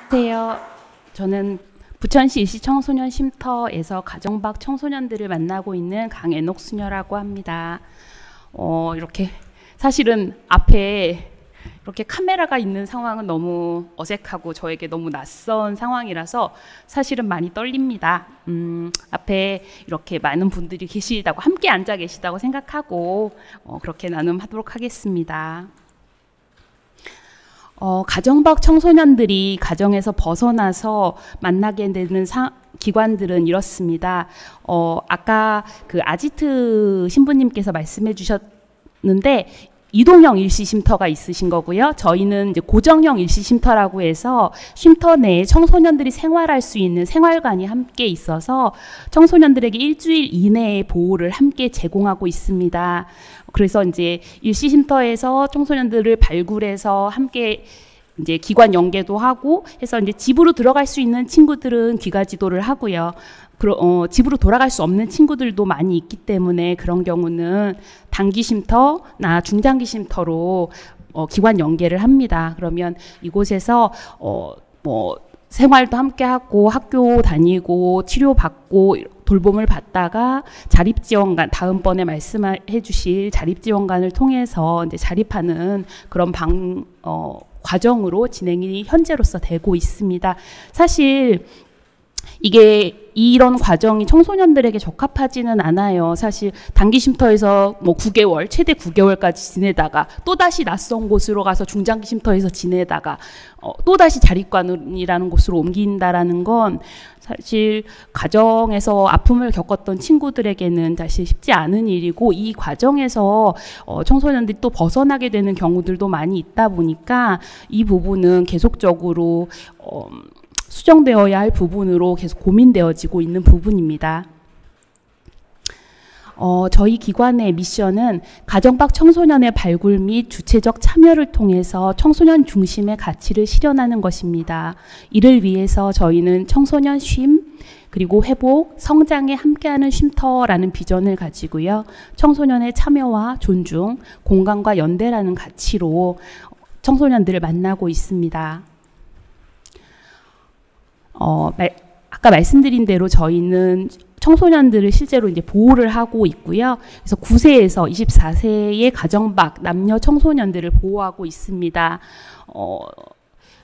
안녕하세요. 저는 부천시 일시청소년 쉼터에서 가정박 청소년들을 만나고 있는 강애녹 수녀라고 합니다. 이렇게 사실은 앞에 이렇게 카메라가 있는 상황은 너무 어색하고 저에게 너무 낯선 상황이라서 사실은 많이 떨립니다. 앞에 이렇게 많은 분들이 계시다고, 함께 앉아 계시다고 생각하고 그렇게 나눔하도록 하겠습니다. 가정박 청소년들이 가정에서 벗어나서 만나게 되는 기관들은 이렇습니다. 아까 그 아지트 신부님께서 말씀해 주셨는데 이동형 일시쉼터가 있으신 거고요. 저희는 이제 고정형 일시쉼터라고 해서 쉼터 내에 청소년들이 생활할 수 있는 생활관이 함께 있어서 청소년들에게 일주일 이내의 보호를 함께 제공하고 있습니다. 그래서 이제 일시쉼터에서 청소년들을 발굴해서 함께 이제 기관 연계도 하고 해서 이제 집으로 들어갈 수 있는 친구들은 귀가 지도를 하고요. 집으로 돌아갈 수 없는 친구들도 많이 있기 때문에 그런 경우는 단기 쉼터나 중장기 쉼터로 기관 연계를 합니다. 그러면 이곳에서 뭐 생활도 함께 하고 학교 다니고 치료받고 돌봄을 받다가 자립지원관, 다음번에 말씀해 주실 자립지원관을 통해서 이제 자립하는 그런 과정으로 진행이 현재로서 되고 있습니다. 사실 이런 과정이 청소년들에게 적합하지는 않아요. 사실 단기 쉼터에서 뭐 9개월, 최대 9개월까지 지내다가 또다시 낯선 곳으로 가서 중장기 쉼터에서 지내다가 또다시 자립관이라는 곳으로 옮긴다라는 건 사실 가정에서 아픔을 겪었던 친구들에게는 사실 쉽지 않은 일이고, 이 과정에서 청소년들이 또 벗어나게 되는 경우들도 많이 있다 보니까 이 부분은 계속적으로 수정되어야 할 부분으로 계속 고민되어지고 있는 부분입니다. 저희 기관의 미션은 가정박 청소년의 발굴 및 주체적 참여를 통해서 청소년 중심의 가치를 실현하는 것입니다. 이를 위해서 저희는 청소년 쉼, 그리고 회복, 성장에 함께하는 쉼터라는 비전을 가지고요. 청소년의 참여와 존중, 공감과 연대라는 가치로 청소년들을 만나고 있습니다. 아까 말씀드린 대로 저희는 청소년들을 실제로 이제 보호를 하고 있고요. 그래서 9세에서 24세의 가정박 남녀 청소년들을 보호하고 있습니다.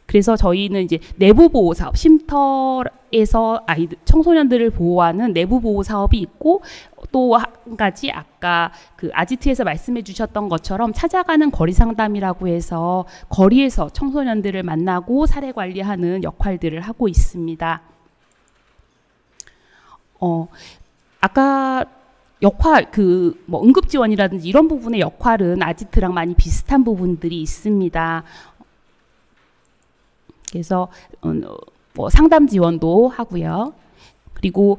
그래서 저희는 이제 내부 보호 사업, 쉼터에서 청소년들을 보호하는 내부 보호 사업이 있고, 또 한 가지 아까 그 아지트에서 말씀해 주셨던 것처럼 찾아가는 거리 상담이라고 해서 거리에서 청소년들을 만나고 사례 관리하는 역할들을 하고 있습니다. 아까 역할, 뭐 응급지원이라든지 이런 부분의 역할은 아지트랑 많이 비슷한 부분들이 있습니다. 그래서 뭐 상담 지원도 하고요. 그리고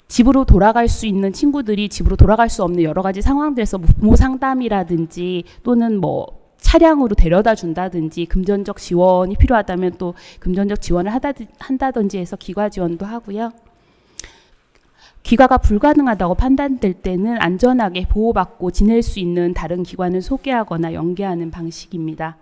집으로 돌아갈 수 있는 친구들이 집으로 돌아갈 수 없는 여러 가지 상황들에서 부모 상담이라든지 또는 뭐 차량으로 데려다 준다든지 금전적 지원이 필요하다면 또 금전적 지원을 한다든지 해서 기가 지원도 하고요. 귀가가 불가능하다고 판단될 때는 안전하게 보호받고 지낼 수 있는 다른 기관을 소개하거나 연계하는 방식입니다.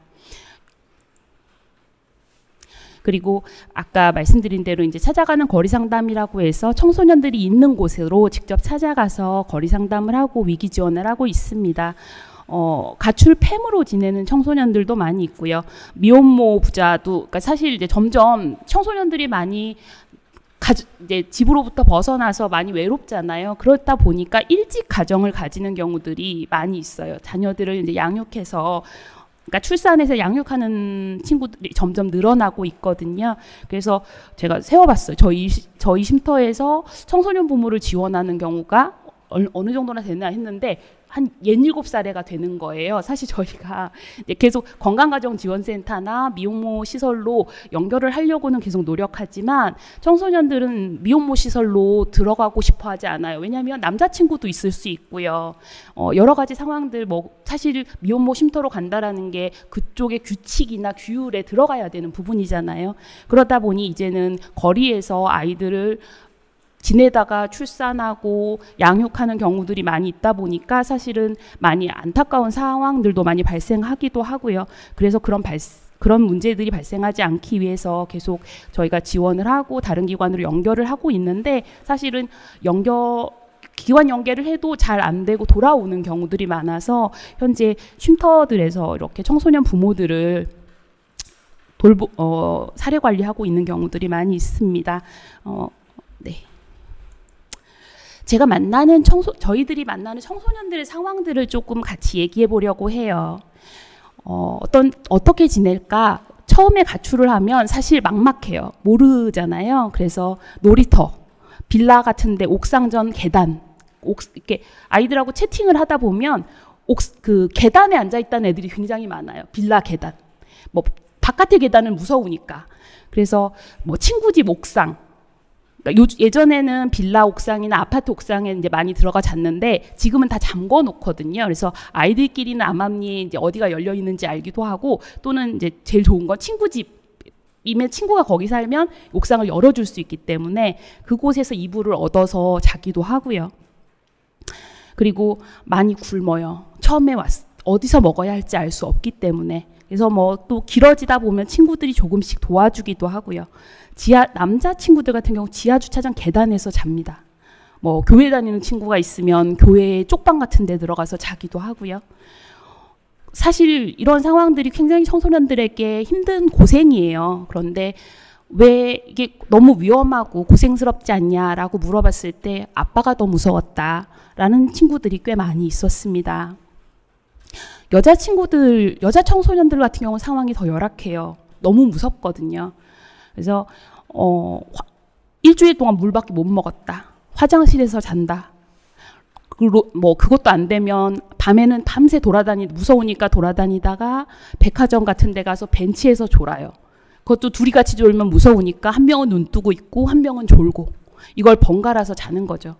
그리고 아까 말씀드린 대로 이제 찾아가는 거리 상담이라고 해서 청소년들이 있는 곳으로 직접 찾아가서 거리 상담을 하고 위기 지원을 하고 있습니다. 가출 폐무로 지내는 청소년들도 많이 있고요. 미혼모 부자도, 그러니까 사실 이제 점점 청소년들이 많이 이제 집으로부터 벗어나서 많이 외롭잖아요. 그렇다 보니까 일찍 가정을 가지는 경우들이 많이 있어요. 자녀들을 이제 양육해서, 그러니까 출산해서 양육하는 친구들이 점점 늘어나고 있거든요. 그래서 제가 세워봤어요. 저희 쉼터에서 청소년 부모를 지원하는 경우가 어느 정도나 되나 했는데 한 67사례가 되는 거예요. 사실 저희가 계속 건강가정지원센터나 미혼모 시설로 연결을 하려고는 계속 노력하지만 청소년들은 미혼모 시설로 들어가고 싶어 하지 않아요. 왜냐하면 남자친구도 있을 수 있고요. 여러 가지 상황들, 뭐 사실 미혼모 쉼터로 간다라는 게 그쪽의 규칙이나 규율에 들어가야 되는 부분이잖아요. 그러다 보니 이제는 거리에서 아이들을 지내다가 출산하고 양육하는 경우들이 많이 있다 보니까 사실은 많이 안타까운 상황들도 많이 발생하기도 하고요. 그래서 그런 그런 문제들이 발생하지 않기 위해서 계속 저희가 지원을 하고 다른 기관으로 연결을 하고 있는데 사실은 기관 연계를 해도 잘 안 되고 돌아오는 경우들이 많아서 현재 쉼터들에서 이렇게 청소년 부모들을 사례 관리하고 있는 경우들이 많이 있습니다. 네. 제가 저희들이 만나는 청소년들의 상황들을 조금 같이 얘기해 보려고 해요. 어떻게 지낼까? 처음에 가출을 하면 사실 막막해요. 모르잖아요. 그래서 놀이터, 빌라 같은데 옥상전 계단, 이렇게 아이들하고 채팅을 하다 보면 그 계단에 앉아 있다는 애들이 굉장히 많아요. 빌라 계단. 뭐 바깥의 계단은 무서우니까. 그래서 뭐 친구 집 옥상. 그러니까 예전에는 빌라 옥상이나 아파트 옥상에 이제 많이 들어가 잤는데 지금은 다 잠궈 놓거든요. 그래서 아이들끼리는 암암리에 이제 어디가 열려 있는지 알기도 하고 또는 이제 제일 좋은 건 친구 집이면 친구가 거기 살면 옥상을 열어줄 수 있기 때문에 그곳에서 이불을 얻어서 자기도 하고요. 그리고 많이 굶어요. 처음에 어디서 먹어야 할지 알 수 없기 때문에. 그래서 뭐 또 길어지다 보면 친구들이 조금씩 도와주기도 하고요. 남자 친구들 같은 경우 지하 주차장 계단에서 잡니다. 뭐 교회 다니는 친구가 있으면 교회 쪽방 같은 데 들어가서 자기도 하고요. 사실 이런 상황들이 굉장히 청소년들에게 힘든 고생이에요. 그런데 왜 이게 너무 위험하고 고생스럽지 않냐라고 물어봤을 때 아빠가 더 무서웠다라는 친구들이 꽤 많이 있었습니다. 여자 청소년들 같은 경우는 상황이 더 열악해요. 너무 무섭거든요. 그래서 일주일 동안 물밖에 못 먹었다. 화장실에서 잔다. 그리고 뭐 그것도 안 되면 밤에는 밤새 무서우니까 돌아다니다가 백화점 같은 데 가서 벤치에서 졸아요. 그것도 둘이 같이 졸면 무서우니까 한 명은 눈 뜨고 있고 한 명은 졸고 이걸 번갈아서 자는 거죠.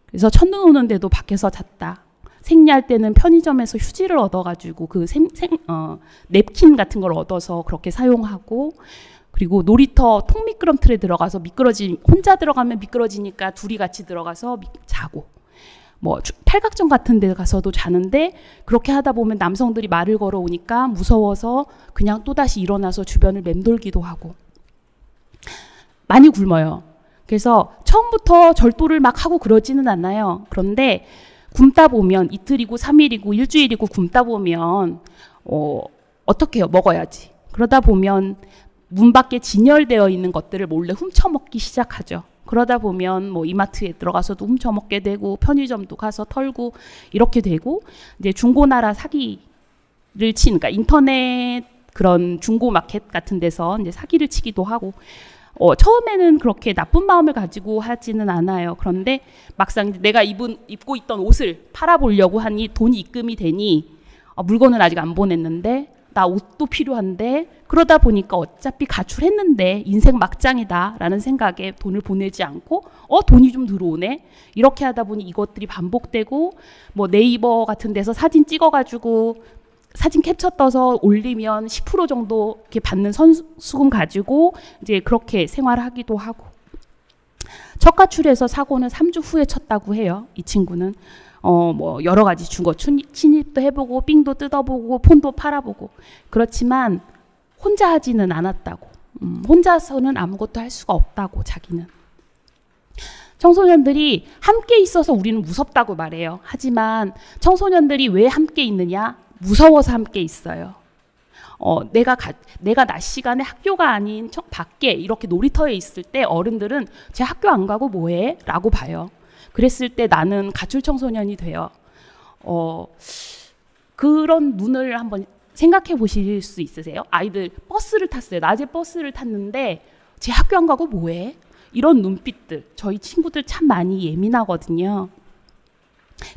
그래서 첫눈 오는데도 밖에서 잤다. 생리할 때는 편의점에서 휴지를 얻어가지고 냅킨 같은 걸 얻어서 그렇게 사용하고 그리고 놀이터 통미끄럼틀에 들어가서 혼자 들어가면 미끄러지니까 둘이 같이 들어가서 자고 뭐 팔각정 같은 데 가서도 자는데 그렇게 하다 보면 남성들이 말을 걸어오니까 무서워서 그냥 또다시 일어나서 주변을 맴돌기도 하고 많이 굶어요. 그래서 처음부터 절도를 막 하고 그러지는 않아요. 그런데 굶다 보면 이틀이고 3일이고 일주일이고 굶다 보면 어떻게 해요? 먹어야지. 그러다 보면 문 밖에 진열되어 있는 것들을 몰래 훔쳐먹기 시작하죠. 그러다 보면 뭐 이마트에 들어가서도 훔쳐먹게 되고 편의점도 가서 털고 이렇게 되고 이제 중고나라 사기를 그러니까 인터넷 그런 중고마켓 같은 데서 이제 사기를 치기도 하고 처음에는 그렇게 나쁜 마음을 가지고 하지는 않아요. 그런데 막상 내가 입고 있던 옷을 팔아보려고 하니 돈이 입금이 되니 물건은 아직 안 보냈는데 나 옷도 필요한데 그러다 보니까 어차피 가출했는데 인생 막장이다라는 생각에 돈을 보내지 않고 돈이 좀 들어오네. 이렇게 하다 보니 이것들이 반복되고 뭐 네이버 같은 데서 사진 찍어가지고 사진 캡처 떠서 올리면 10% 정도 이렇게 받는 선수금 가지고 이제 그렇게 생활하기도 하고 첫 가출해서 사고는 3주 후에 쳤다고 해요. 이 친구는 뭐 여러 가지 주거 침입도 해보고 삥도 뜯어보고 폰도 팔아보고 그렇지만 혼자 하지는 않았다고. 혼자서는 아무것도 할 수가 없다고 자기는. 청소년들이 함께 있어서 우리는 무섭다고 말해요. 하지만 청소년들이 왜 함께 있느냐? 무서워서 함께 있어요. 내가 낮 시간에 학교가 아닌 밖에 이렇게 놀이터에 있을 때 어른들은 쟤 학교 안 가고 뭐해? 라고 봐요. 그랬을 때 나는 가출 청소년이 돼요. 그런 눈을 한번 생각해 보실 수 있으세요? 아이들 버스를 탔어요. 낮에 버스를 탔는데 쟤 학교 안 가고 뭐해? 이런 눈빛들. 저희 친구들 참 많이 예민하거든요.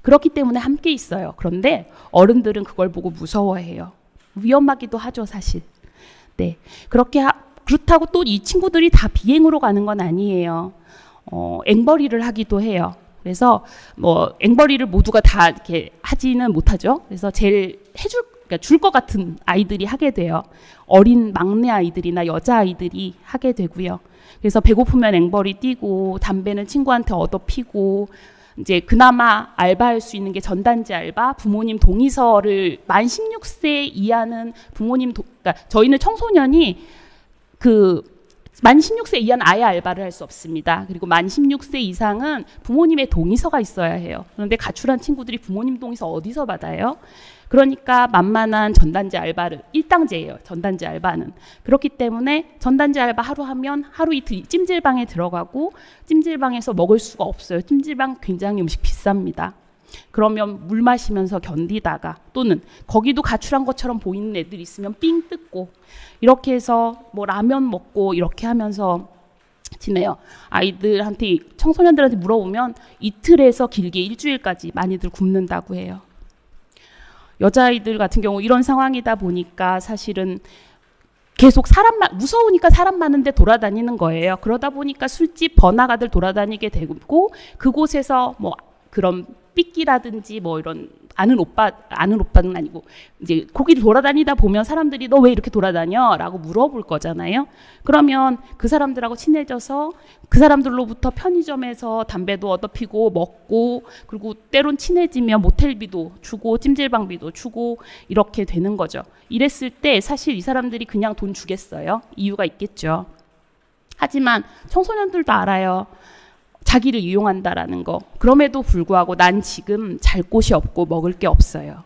그렇기 때문에 함께 있어요. 그런데 어른들은 그걸 보고 무서워해요. 위험하기도 하죠, 사실. 네, 그렇다고 또 이 친구들이 다 비행으로 가는 건 아니에요. 앵벌이를 하기도 해요. 그래서 뭐 앵벌이를 모두가 다 이렇게 하지는 못하죠. 그래서 제일 그러니까 줄 것 같은 아이들이 하게 돼요. 어린 막내 아이들이나 여자 아이들이 하게 되고요. 그래서 배고프면 앵벌이 뛰고 담배는 친구한테 얻어 피고 이제 그나마 알바할 수 있는 게 전단지 알바, 부모님 동의서를 만 16세 이하는 그러니까 저희는 청소년이 만 16세 이하는 아예 알바를 할 수 없습니다. 그리고 만 16세 이상은 부모님의 동의서가 있어야 해요. 그런데 가출한 친구들이 부모님 동의서 어디서 받아요? 그러니까 만만한 전단지 알바를 일당제예요. 전단지 알바는. 그렇기 때문에 전단지 알바 하루 하면 하루 이틀 찜질방에 들어가고 찜질방에서 먹을 수가 없어요. 찜질방 굉장히 음식 비쌉니다. 그러면 물 마시면서 견디다가 또는 거기도 가출한 것처럼 보이는 애들 있으면 삥 뜯고 이렇게 해서 뭐 라면 먹고 이렇게 하면서 지내요. 아이들한테 청소년들한테 물어보면 이틀에서 길게 일주일까지 많이들 굶는다고 해요. 여자아이들 같은 경우 이런 상황이다 보니까 사실은 계속 무서우니까 사람 많은데 돌아다니는 거예요. 그러다 보니까 술집 번화가들 돌아다니게 되고 그곳에서 뭐 그런 삐끼라든지 뭐 이런 아는 오빠는 아니고 이제 거기를 돌아다니다 보면 사람들이 너 왜 이렇게 돌아다녀? 라고 물어볼 거잖아요. 그러면 그 사람들하고 친해져서 그 사람들로부터 편의점에서 담배도 얻어 피고 먹고 그리고 때론 친해지면 모텔비도 주고 찜질방비도 주고 이렇게 되는 거죠. 이랬을 때 사실 이 사람들이 그냥 돈 주겠어요? 이유가 있겠죠. 하지만 청소년들도 알아요. 자기를 이용한다라는 거. 그럼에도 불구하고 난 지금 잘 곳이 없고 먹을 게 없어요.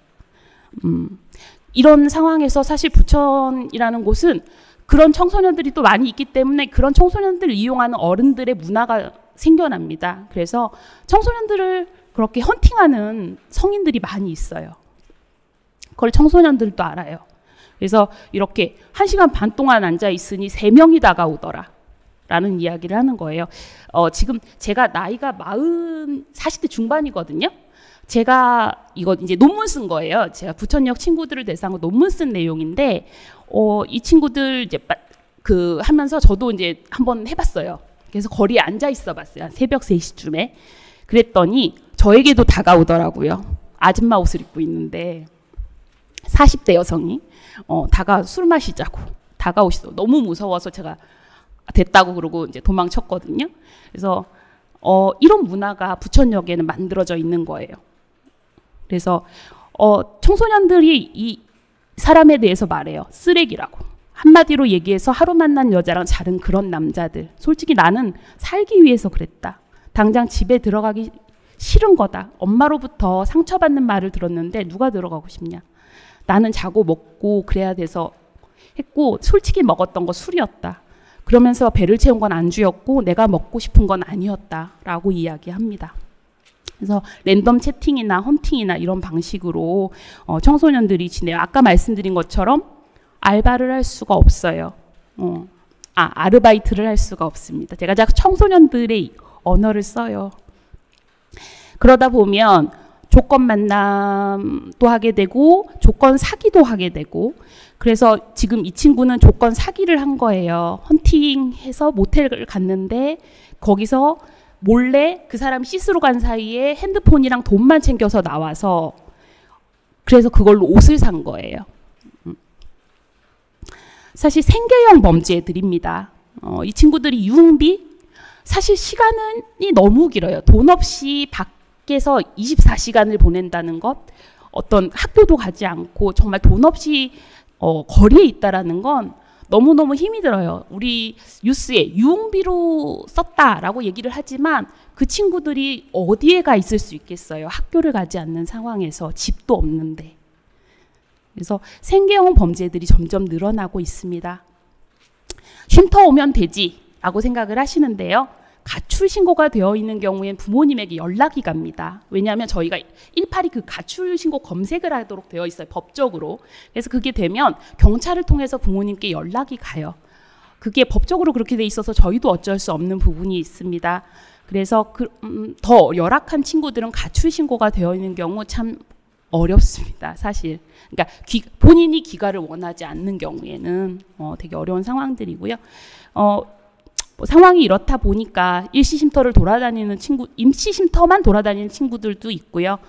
이런 상황에서 사실 부천이라는 곳은 그런 청소년들이 또 많이 있기 때문에 그런 청소년들을 이용하는 어른들의 문화가 생겨납니다. 그래서 청소년들을 그렇게 헌팅하는 성인들이 많이 있어요. 그걸 청소년들도 알아요. 그래서 이렇게 1시간 반 동안 앉아 있으니 3명이 다가오더라. 라는 이야기를 하는 거예요. 지금 제가 나이가 40대 중반이거든요. 제가 이거 이제 논문 쓴 거예요. 제가 부천역 친구들을 대상으로 논문 쓴 내용인데, 이 친구들 이제 하면서 저도 이제 한번 해봤어요. 그래서 거리에 앉아 있어 봤어요. 한 새벽 3시쯤에. 그랬더니 저에게도 다가오더라고요. 아줌마 옷을 입고 있는데 40대 여성이 술 마시자고 다가오시더. 너무 무서워서 제가 됐다고 그러고 이제 도망쳤거든요. 그래서 이런 문화가 부천역에는 만들어져 있는 거예요. 그래서 청소년들이 이 사람에 대해서 말해요. 쓰레기라고. 한마디로 얘기해서 하루 만난 여자랑 자른 그런 남자들. 솔직히 나는 살기 위해서 그랬다. 당장 집에 들어가기 싫은 거다. 엄마로부터 상처받는 말을 들었는데 누가 들어가고 싶냐. 나는 자고 먹고 그래야 돼서 했고 솔직히 먹었던 거 술이었다. 그러면서 배를 채운 건 안주였고 내가 먹고 싶은 건 아니었다라고 이야기합니다. 그래서 랜덤 채팅이나 헌팅이나 이런 방식으로 청소년들이 지내요. 아까 말씀드린 것처럼 알바를 할 수가 없어요. 아르바이트를 할 수가 없습니다. 제가 자꾸 청소년들의 언어를 써요. 그러다 보면 조건 만남도 하게 되고 조건 사기도 하게 되고 그래서 지금 이 친구는 조건 사기를 한 거예요. 헌팅해서 모텔을 갔는데 거기서 몰래 그 사람 씻으러 간 사이에 핸드폰이랑 돈만 챙겨서 나와서 그래서 그걸로 옷을 산 거예요. 사실 생계형 범죄들입니다. 이 친구들이 유흥비 사실 시간이 너무 길어요. 돈 없이 밖에서 24시간을 보낸다는 것 어떤 학교도 가지 않고 정말 돈 없이 거리에 있다라는 건 너무너무 힘이 들어요. 우리 뉴스에 유흥비로 썼다라고 얘기를 하지만 그 친구들이 어디에 가 있을 수 있겠어요. 학교를 가지 않는 상황에서 집도 없는데. 그래서 생계형 범죄들이 점점 늘어나고 있습니다. 쉼터 오면 되지라고 생각을 하시는데요. 가출 신고가 되어 있는 경우엔 부모님에게 연락이 갑니다. 왜냐하면 저희가 182 그 가출 신고 검색을 하도록 되어 있어요. 법적으로. 그래서 그게 되면 경찰을 통해서 부모님께 연락이 가요. 그게 법적으로 그렇게 돼 있어서 저희도 어쩔 수 없는 부분이 있습니다. 그래서 더 열악한 친구들은 가출 신고가 되어 있는 경우 참 어렵습니다. 사실. 그러니까 본인이 귀가를 원하지 않는 경우에는 되게 어려운 상황들이고요. 상황이 이렇다 보니까 일시쉼터를 돌아다니는 임시쉼터만 돌아다니는 친구들도 있고요.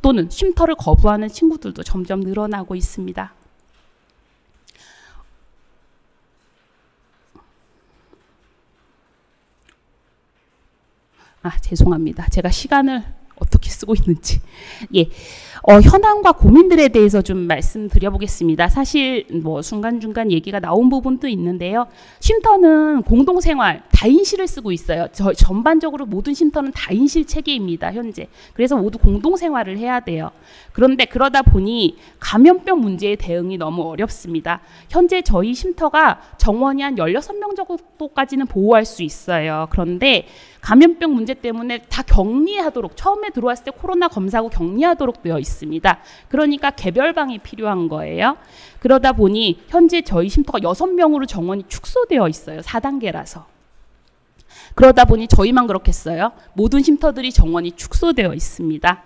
또는 쉼터를 거부하는 친구들도 점점 늘어나고 있습니다. 죄송합니다. 제가 시간을 어떻게 쓰고 있는지. 예. 현황과 고민들에 대해서 좀 말씀드려보겠습니다. 사실 뭐 중간중간 얘기가 나온 부분도 있는데요. 쉼터는 공동생활, 다인실을 쓰고 있어요. 전반적으로 모든 쉼터는 다인실 체계입니다. 현재. 그래서 모두 공동생활을 해야 돼요. 그런데 그러다 보니 감염병 문제에 대응이 너무 어렵습니다. 현재 저희 쉼터가 정원이 한 16명 정도까지는 보호할 수 있어요. 그런데 감염병 문제 때문에 다 격리하도록, 처음에 들어왔을 때 코로나 검사하고 격리하도록 되어 있습니다. 그러니까 개별방이 필요한 거예요. 그러다 보니 현재 저희 쉼터가 6명으로 정원이 축소되어 있어요. 4단계라서. 그러다 보니 저희만 그렇겠어요. 모든 쉼터들이 정원이 축소되어 있습니다.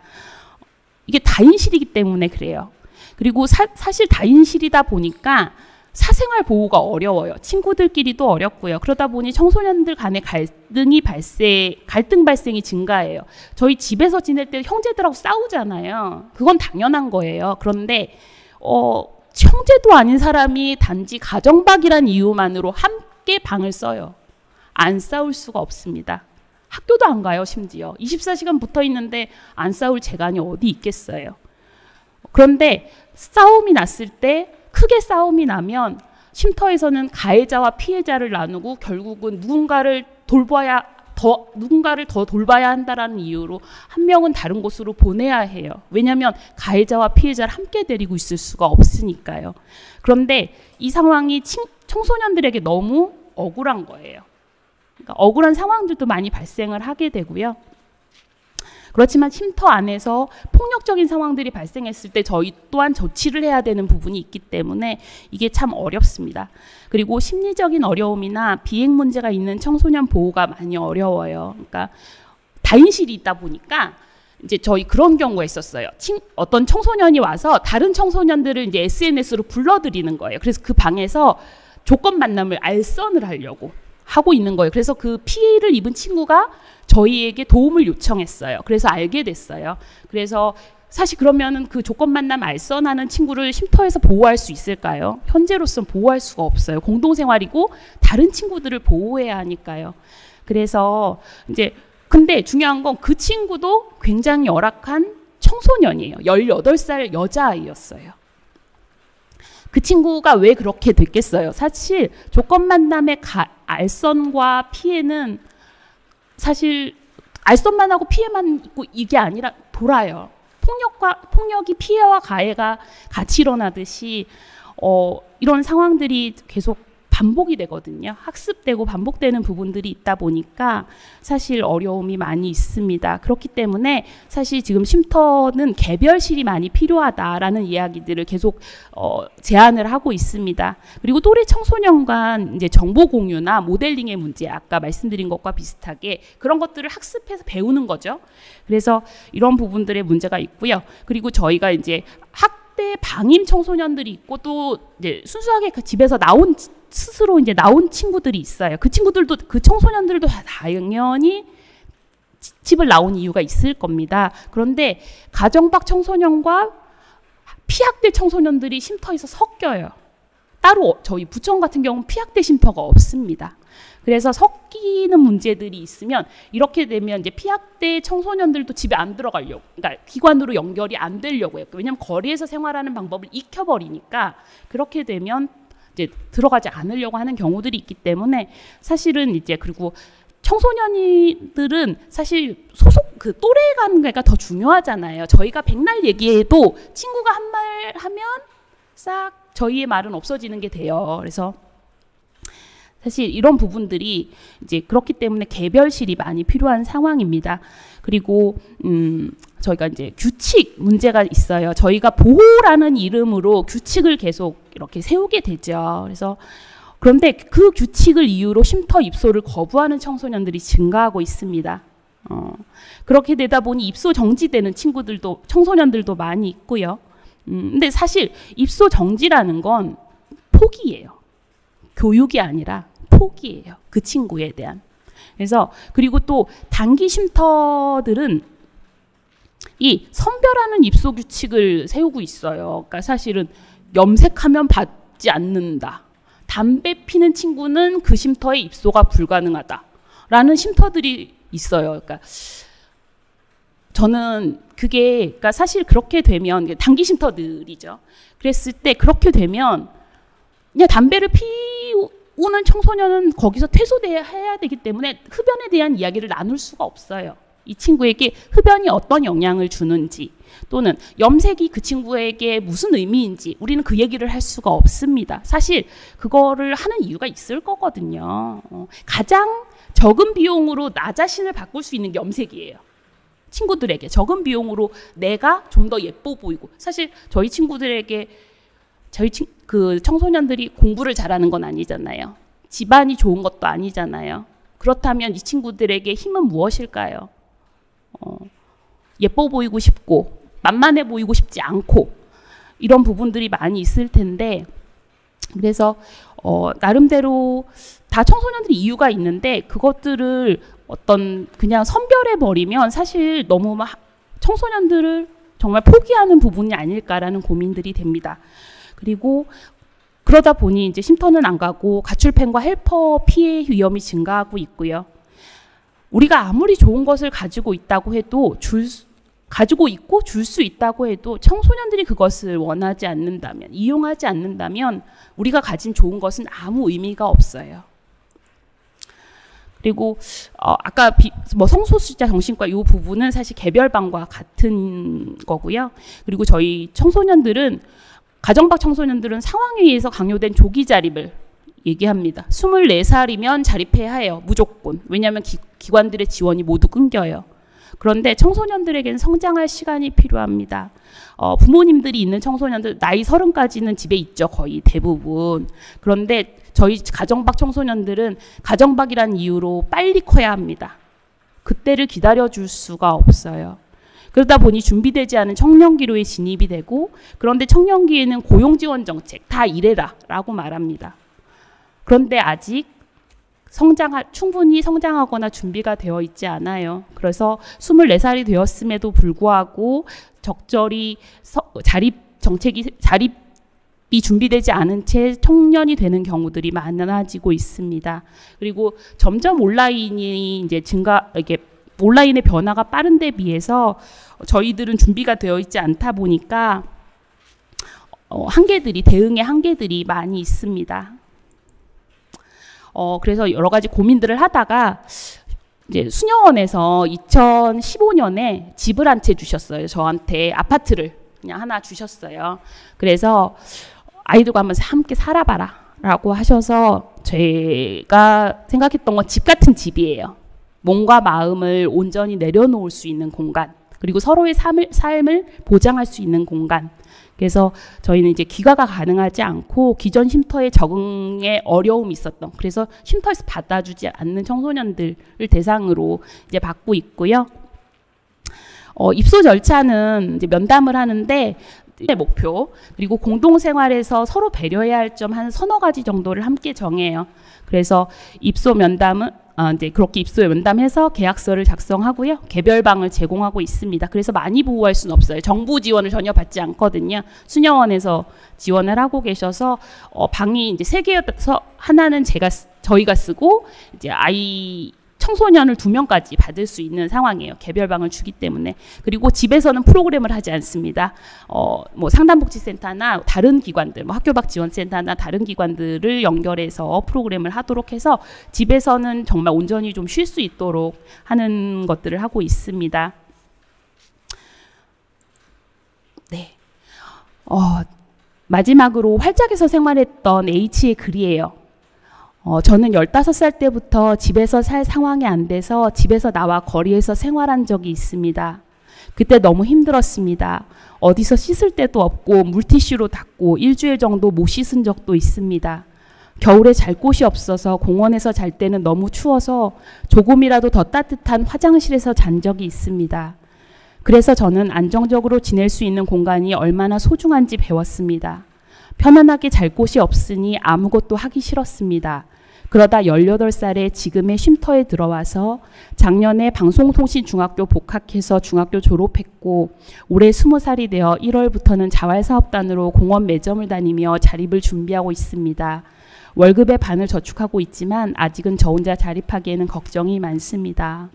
이게 다인실이기 때문에 그래요. 그리고 사실 다인실이다 보니까 사생활 보호가 어려워요. 친구들끼리도 어렵고요. 그러다 보니 청소년들 간의 갈등 발생이 증가해요. 저희 집에서 지낼 때 형제들하고 싸우잖아요. 그건 당연한 거예요. 그런데 형제도 아닌 사람이 단지 가정박이란 이유만으로 함께 방을 써요. 안 싸울 수가 없습니다. 학교도 안 가요. 심지어 24시간 붙어 있는데 안 싸울 재간이 어디 있겠어요. 그런데 싸움이 났을 때, 크게 싸움이 나면 쉼터에서는 가해자와 피해자를 나누고 결국은 누군가를 더 돌봐야 한다라는 이유로 한 명은 다른 곳으로 보내야 해요. 왜냐하면 가해자와 피해자를 함께 데리고 있을 수가 없으니까요. 그런데 이 상황이 청소년들에게 너무 억울한 거예요. 그러니까 억울한 상황들도 많이 발생을 하게 되고요. 그렇지만 쉼터 안에서 폭력적인 상황들이 발생했을 때 저희 또한 조치를 해야 되는 부분이 있기 때문에 이게 참 어렵습니다. 그리고 심리적인 어려움이나 비행 문제가 있는 청소년 보호가 많이 어려워요. 그러니까 다인실이 있다 보니까 이제 저희 그런 경우가 있었어요. 어떤 청소년이 와서 다른 청소년들을 이제 SNS로 불러들이는 거예요. 그래서 그 방에서 조건 만남을 알선을 하려고 하고 있는 거예요. 그래서 그 피해를 입은 친구가 저희에게 도움을 요청했어요. 그래서 알게 됐어요. 그래서 사실 그러면은 그 조건 만남 알선하는 친구를 쉼터에서 보호할 수 있을까요? 현재로서는 보호할 수가 없어요. 공동생활이고 다른 친구들을 보호해야 하니까요. 그래서 이제 근데 중요한 건 그 친구도 굉장히 열악한 청소년이에요. 18살 여자아이였어요. 그 친구가 왜 그렇게 됐겠어요? 사실 조건 만남의 알선과 피해는 사실 알선만 하고 피해만 있고 이게 아니라 돌아요. 폭력이 피해와 가해가 같이 일어나듯이 이런 상황들이 계속 반복이 되거든요. 학습되고 반복되는 부분들이 있다 보니까 사실 어려움이 많이 있습니다. 그렇기 때문에 사실 지금 쉼터는 개별실이 많이 필요하다라는 이야기들을 계속 제안을 하고 있습니다. 그리고 또래 청소년 간 이제 정보 공유나 모델링의 문제, 아까 말씀드린 것과 비슷하게 그런 것들을 학습해서 배우는 거죠. 그래서 이런 부분들의 문제가 있고요. 그리고 저희가 이제 학대 방임 청소년들이 있고 또 이제 순수하게 그 집에서 스스로 이제 나온 친구들이 있어요. 그 친구들도, 그 청소년들도 당연히 집을 나온 이유가 있을 겁니다. 그런데 가정박 청소년과 피학대 청소년들이 쉼터에서 섞여요. 따로 저희 부천 같은 경우는 피학대 쉼터가 없습니다. 그래서 섞이는 문제들이 있으면 이렇게 되면 이제 피학대 청소년들도 집에 안 들어가려고, 그러니까 기관으로 연결이 안 되려고 해요. 왜냐하면 거리에서 생활하는 방법을 익혀버리니까 그렇게 되면 이제 들어가지 않으려고 하는 경우들이 있기 때문에 사실은 이제 그리고 청소년들은 사실 소속 그 또래 관계가 더 중요하잖아요. 저희가 백날 얘기해도 친구가 한 말 하면 싹 저희의 말은 없어지는 게 돼요. 그래서 사실 이런 부분들이 이제 그렇기 때문에 개별실이 많이 필요한 상황입니다. 그리고 저희가 이제 규칙 문제가 있어요. 저희가 보호라는 이름으로 규칙을 계속 이렇게 세우게 되죠. 그래서 그런데 그 규칙을 이유로 쉼터 입소를 거부하는 청소년들이 증가하고 있습니다. 그렇게 되다 보니 입소 정지되는 청소년들도 많이 있고요. 근데 사실 입소 정지라는 건 포기예요. 교육이 아니라 포기예요. 그 친구에 대한. 그래서 그리고 또 단기 쉼터들은 이 선별하는 입소 규칙을 세우고 있어요. 그러니까 사실은 염색하면 받지 않는다. 담배 피는 친구는 그 쉼터에 입소가 불가능하다라는 쉼터들이 있어요. 그러니까 저는 그게 그러니까 사실 그렇게 되면 단기 쉼터들이죠. 그랬을 때 그렇게 되면 그냥 담배를 피우는 청소년은 거기서 퇴소해야 되기 때문에 흡연에 대한 이야기를 나눌 수가 없어요. 이 친구에게 흡연이 어떤 영향을 주는지 또는 염색이 그 친구에게 무슨 의미인지 우리는 그 얘기를 할 수가 없습니다. 사실 그거를 하는 이유가 있을 거거든요. 가장 적은 비용으로 나 자신을 바꿀 수 있는 게 염색이에요. 친구들에게 적은 비용으로 내가 좀 더 예뻐 보이고 사실 저희 친구들에게 그 청소년들이 공부를 잘하는 건 아니잖아요. 집안이 좋은 것도 아니잖아요. 그렇다면 이 친구들에게 힘은 무엇일까요? 예뻐 보이고 싶고 만만해 보이고 싶지 않고 이런 부분들이 많이 있을 텐데 그래서 나름대로 다 청소년들이 이유가 있는데 그것들을 어떤 그냥 선별해 버리면 사실 너무 청소년들을 정말 포기하는 부분이 아닐까라는 고민들이 됩니다. 그리고 그러다 보니 이제 쉼터는 안 가고 가출팬과 헬퍼 피해 위험이 증가하고 있고요. 우리가 아무리 좋은 것을 가지고 있다고 해도 가지고 있고 줄 수 있다고 해도 청소년들이 그것을 원하지 않는다면, 이용하지 않는다면 우리가 가진 좋은 것은 아무 의미가 없어요. 그리고 아까 성소수자 정신과 이 부분은 사실 개별방과 같은 거고요. 그리고 저희 청소년들은 가정박 청소년들은 상황에 의해서 강요된 조기 자립을 얘기합니다. 24살이면 자립해야 해요. 무조건. 왜냐하면 기관들의 지원이 모두 끊겨요. 그런데 청소년들에게는 성장할 시간이 필요합니다. 부모님들이 있는 청소년들 나이 30까지는 집에 있죠. 거의 대부분. 그런데 저희 가정박 청소년들은 가정박이란 이유로 빨리 커야 합니다. 그때를 기다려줄 수가 없어요. 그러다 보니 준비되지 않은 청년기로에 진입이 되고 그런데 청년기에는 고용지원 정책 다 이래라 라고 말합니다. 그런데 아직 충분히 성장하거나 준비가 되어 있지 않아요. 그래서 24살이 되었음에도 불구하고 적절히 자립이 준비되지 않은 채 청년이 되는 경우들이 많아지고 있습니다. 그리고 점점 온라인이 이제 온라인의 변화가 빠른 데 비해서 저희들은 준비가 되어 있지 않다 보니까 대응의 한계들이 많이 있습니다. 그래서 여러 가지 고민들을 하다가 이제 수녀원에서 2015년에 집을 한 채 주셨어요. 저한테 아파트를 그냥 하나 주셨어요. 그래서 아이들과 한번 함께 살아봐라 라고 하셔서 제가 생각했던 건 집 같은 집이에요. 몸과 마음을 온전히 내려놓을 수 있는 공간, 그리고 서로의 삶을 보장할 수 있는 공간. 그래서 저희는 이제 귀가가 가능하지 않고 기존 쉼터에 적응에 어려움이 있었던, 그래서 쉼터에서 받아주지 않는 청소년들을 대상으로 이제 받고 있고요. 입소 절차는 이제 면담을 하는데 목표, 그리고 공동생활에서 서로 배려해야 할 점 한 서너 가지 정도를 함께 정해요. 그래서 입소 면담은 이제 그렇게 입소에 면담해서 계약서를 작성하고요. 개별방을 제공하고 있습니다. 그래서 많이 보호할 수는 없어요. 정부 지원을 전혀 받지 않거든요. 수녀원에서 지원을 하고 계셔서 방이 이제 3개여서 하나는 저희가 쓰고 이제 청소년을 2명까지 받을 수 있는 상황이에요. 개별방을 주기 때문에. 그리고 집에서는 프로그램을 하지 않습니다. 상담복지센터나 다른 기관들, 학교밖 지원센터나 다른 기관들을 연결해서 프로그램을 하도록 해서 집에서는 정말 온전히 좀 쉴 수 있도록 하는 것들을 하고 있습니다. 네. 마지막으로 활짝에서 생활했던 H의 글이에요. 저는 15살 때부터 집에서 살 상황이 안 돼서 집에서 나와 거리에서 생활한 적이 있습니다. 그때 너무 힘들었습니다. 어디서 씻을 데도 없고 물티슈로 닦고 일주일 정도 못 씻은 적도 있습니다. 겨울에 잘 곳이 없어서 공원에서 잘 때는 너무 추워서 조금이라도 더 따뜻한 화장실에서 잔 적이 있습니다. 그래서 저는 안정적으로 지낼 수 있는 공간이 얼마나 소중한지 배웠습니다. 편안하게 잘 곳이 없으니 아무것도 하기 싫었습니다. 그러다 18살에 지금의 쉼터에 들어와서 작년에 방송통신중학교 복학해서 중학교 졸업했고 올해 20살이 되어 1월부터는 자활사업단으로 공원 매점을 다니며 자립을 준비하고 있습니다. 월급의 반을 저축하고 있지만 아직은 저 혼자 자립하기에는 걱정이 많습니다.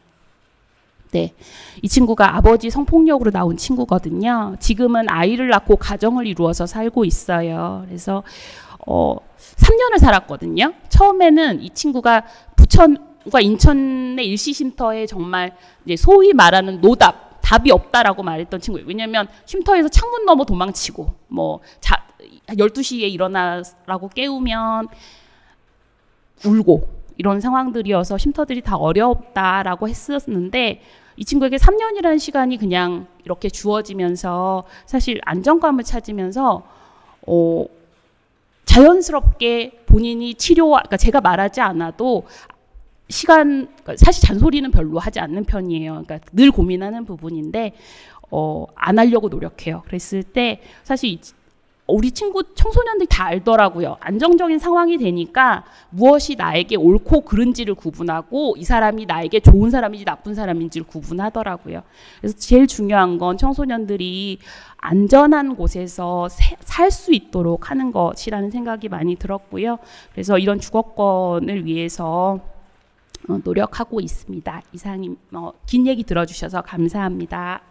네, 이 친구가 아버지 성폭력으로 나온 친구거든요. 지금은 아이를 낳고 가정을 이루어서 살고 있어요. 그래서 3년을 살았거든요. 처음에는 이 친구가 부천과 인천의 일시쉼터에 정말 이제 소위 말하는 노답, 답이 없다라고 말했던 친구예요. 왜냐하면 쉼터에서 창문 넘어 도망치고 12시에 일어나라고 깨우면 울고 이런 상황들이어서 쉼터들이 다 어렵다라고 했었는데 이 친구에게 3년이라는 시간이 그냥 이렇게 주어지면서 사실 안정감을 찾으면서 자연스럽게 본인이 그러니까 제가 말하지 않아도 사실 잔소리는 별로 하지 않는 편이에요. 그러니까 늘 고민하는 부분인데 안 하려고 노력해요. 그랬을 때 사실 우리 친구 청소년들이 다 알더라고요. 안정적인 상황이 되니까 무엇이 나에게 옳고 그른지를 구분하고 이 사람이 나에게 좋은 사람인지 나쁜 사람인지를 구분하더라고요. 그래서 제일 중요한 건 청소년들이 안전한 곳에서 살 수 있도록 하는 것이라는 생각이 많이 들었고요. 그래서 이런 주거권을 위해서 노력하고 있습니다. 이상입니다. 긴 얘기 들어주셔서 감사합니다.